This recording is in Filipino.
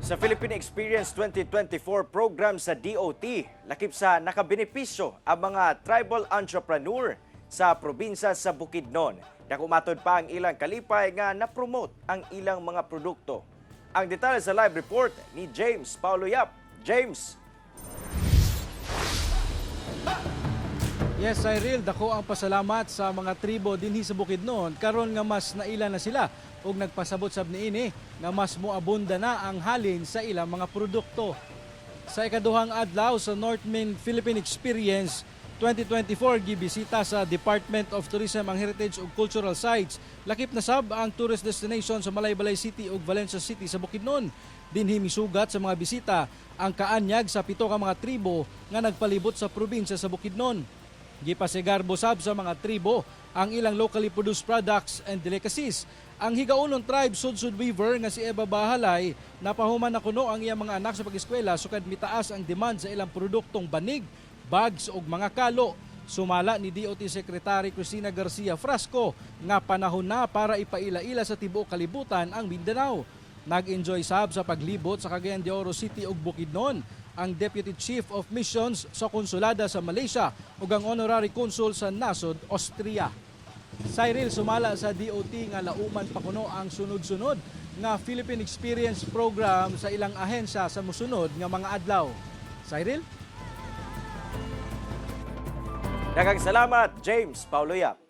Sa Philippine Experience 2024 program sa DOT, lakip sa nakabenepisyo ang mga tribal entrepreneur sa probinsya sa Bukidnon. Nakumatod pa ang ilang kalipay nga na-promote ang ilang mga produkto. Ang detalye sa live report ni James Paulo Yap. James. Yes, Cyril, dako ang pasalamat sa mga tribo dinhi sa Bukidnon karon nga mas naila na sila ug nagpasabot sab niini nga mas moabunda na ang halin sa ilang mga produkto. Sa ikaduhang adlaw sa North Main Philippine Experience 2024 gibisita sa Department of Tourism ang Heritage ug Cultural Sites. Lakip na sab ang tourist destination sa Malaybalay City ug Valencia City sa Bukidnon. Dinhi misugat sa mga bisita ang kaanyag sa 7 ka mga tribo nga nagpalibot sa probinsya sa Bukidnon. Gipasigarbo sab sa mga tribo ang ilang locally produced products and delicacies. Ang higaunon tribe Sudsud Weaver nga si Eva Bahalay napahuman na kuno ang iyang mga anak sa pag-eskwela sukad mitaas ang demand sa ilang produktong banig, bags ug mga kalo. Sumala ni DOT Secretary Cristina Garcia Frasco nga panahon na para ipaila-ila sa tibuok kalibutan ang Mindanao. Nag-enjoy sab sa paglibot sa Cagayan de Oro City ug Bukidnon ang Deputy Chief of Missions sa Konsulada sa Malaysia ug ang Honorary Consul sa Nasod, Austria. Cyril, sumala sa DOT nga lauman pa kuno ang sunod-sunod nga Philippine Experience Program sa ilang ahensya sa mosunod nga mga adlaw. Cyril? Daghang salamat, James Paulo Yap.